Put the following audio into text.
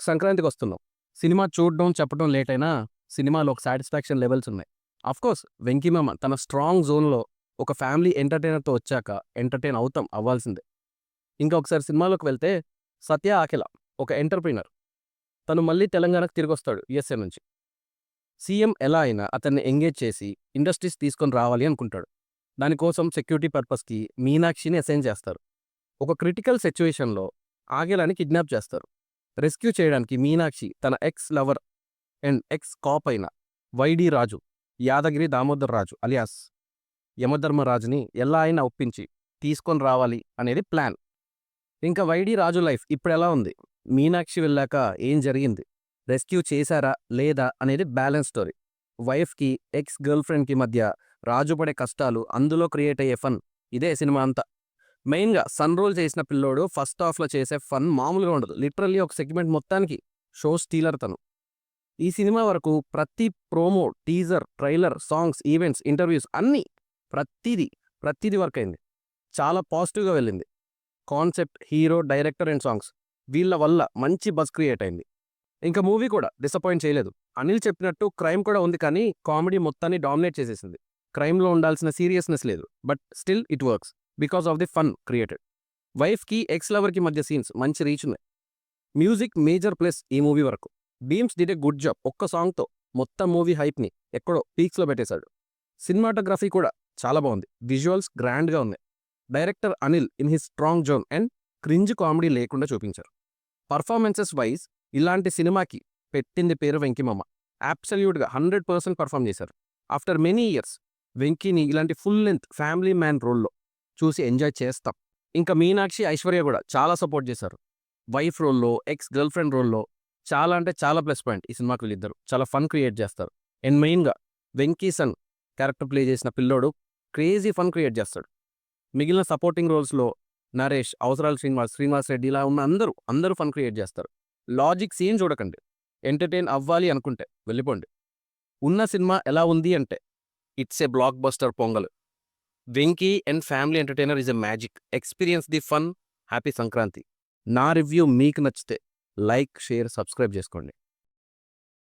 సంక్రాంతికి వస్తున్నాం. సినిమా చూడడం, చెప్పడం లేట్ అయినా సినిమాలో ఒక సాటిస్ఫాక్షన్ లెవెల్స్ ఉన్నాయి. ఆఫ్‌కోర్స్ 'వెంకీ మామ' తన స్ట్రాంగ్ జోన్‌లో ఒక ఫ్యామిలీ ఎంటర్‌టైనర్‌తో వచ్చాక ఎంటర్‌టైన్ అవ్వాల్సిందే. ఇంకా ఒకసారి సినిమాలోకి వెళ్తే 'సత్య అఖిల' ఒక ఎంటర్‌ప్రెన్యూర్. తను మళ్ళీ తెలంగాణకు తిరిగొస్తాడు యూఎస్ఏ నుంచి. సీఎం ఎలా అయినా అతన్ని ఎంగేజ్ చేసి ఇండస్ట్రీస్ తీసుకొని రావాలి అనుకుంటాడు. దానికోసం సెక్యూరిటీ పర్పస్‌కి మీనాక్షిని అసైన్ చేస్తారు. ఒక క్రిటికల్ సిట్యుయేషన్‌లో ఆగేలాని కిడ్నాప్ చేస్తారు. రెస్క్యూ చేయడానికి మీనాక్షి తన ex lover and X cap అయిన వైడి రాజు, యాదగిరి దామోదర్ రాజు అలియాస్ యమధర్మరాజుని ఎలా అయినా ఒప్పించి తీసుకొని రావాలి అనేది ప్లాన్. ఇంకా వైడి రాజు లైఫ్ ఇప్పుడెలా ఉంది? మీనాక్షి వెళ్ళాక ఏం జరిగింది? రెస్క్యూ చేశారా లేదా అనేది బ్యాలెన్స్ స్టోరీ. వైఫ్‌కి, ఎక్స్ గర్ల్‌ఫ్రెండ్‌కి మధ్య రాజు పడే కష్టాలు, అందులో క్రియేట్ అయ్యే ఫన్, ఇదే సినిమా అంతా. మెయిన్‌గా సన్ రోల్ చేసిన పిల్లోడు ఫస్ట్ హాఫ్‌లో చేసే ఫన్ మామూలుగా ఉండదు. లిటరల్లీ ఒక సెగ్మెంట్ మొత్తానికి షో స్టీలర్ తను. ఈ సినిమా వరకు ప్రతి promo, teaser, trailer, songs, events, interviews అన్నీ ప్రతీది వర్క్ అయింది. చాలా పాజిటివ్‌గా వెళ్ళింది. Concept, hero, director and songs వీళ్ళ వల్ల మంచి బజ్ క్రియేట్ అయింది. ఇంకా మూవీ కూడా డిసప్పాయింట్ చేయలేదు. అనిల్ చెప్పినట్టు క్రైమ్ కూడా ఉంది, కానీ కామెడీ మొత్తాన్ని డామినేట్ చేసేసింది. క్రైమ్‌లో ఉండాల్సిన సీరియస్‌నెస్ లేదు. But still it works because of the fun created. వైఫ్‌కి, ఎక్స్ లవర్‌కి మధ్య సీన్స్ మంచి రీచ్ ఉన్నాయి. మ్యూజిక్ మేజర్ ప్లస్ ఈ మూవీ వరకు. Bheems did a good job. ఒక్క సాంగ్‌తో మొత్తం మూవీ హైప్‌ని ఎక్కడో పీక్స్‌లో పెట్టేశాడు. సినిమాటోగ్రఫీ కూడా చాలా బాగుంది. విజువల్స్ గ్రాండ్‌గా ఉన్నాయి. Director Anil in his strong zone and cringe comedy లేకుండా చూపించారు. పర్ఫార్మెన్సెస్ వైజ్ ఇలాంటి సినిమాకి పెట్టింది పేరు 'వెంకీ మామ'. అబ్సల్యూట్‌గా 100% పర్ఫార్మ్ చేశారు. ఆఫ్టర్ మెనీ ఇయర్స్ వెంకీని ఇలాంటి ఫుల్ లెంత్ ఫ్యామిలీ మ్యాన్ రోల్‌లో చూసి ఎంజాయ్ చేస్తాం. ఇంకా మీనాక్షి, ఐశ్వర్య కూడా చాలా సపోర్ట్ చేశారు. వైఫ్ రోల్‌లో, ఎక్స్ గర్ల్ ఫ్రెండ్ రోల్‌లో చాలా అంటే చాలా ప్లస్ పాయింట్ ఈ సినిమాకి వీళ్ళిద్దరు. చాలా ఫన్ క్రియేట్ చేస్తారు. అండ్ మెయిన్‌గా వెంకీ సన్ క్యారెక్టర్ ప్లే చేసిన పిల్లోడు క్రేజీ ఫన్ క్రియేట్ చేస్తాడు. మిగిలిన సపోర్టింగ్ రోల్స్‌లో నరేష్, అవసరాల శ్రీనివాస్ రెడ్డి ఇలా ఉన్న అందరూ ఫన్ క్రియేట్ చేస్తారు. లాజిక్ సీన్ చూడకండి. ఎంటర్‌టైన్ అవ్వాలి అనుకుంటే వెళ్ళిపోండి. ఉన్న సినిమా ఎలా ఉంది అంటే it's a block buster pongal. 'Venky and family entertainer' is a magic. Experience the fun. Happy Sankranti. నా రివ్యూ మీకు నచ్చితే లైక్, షేర్, సబ్స్క్రైబ్ చేసుకోండి.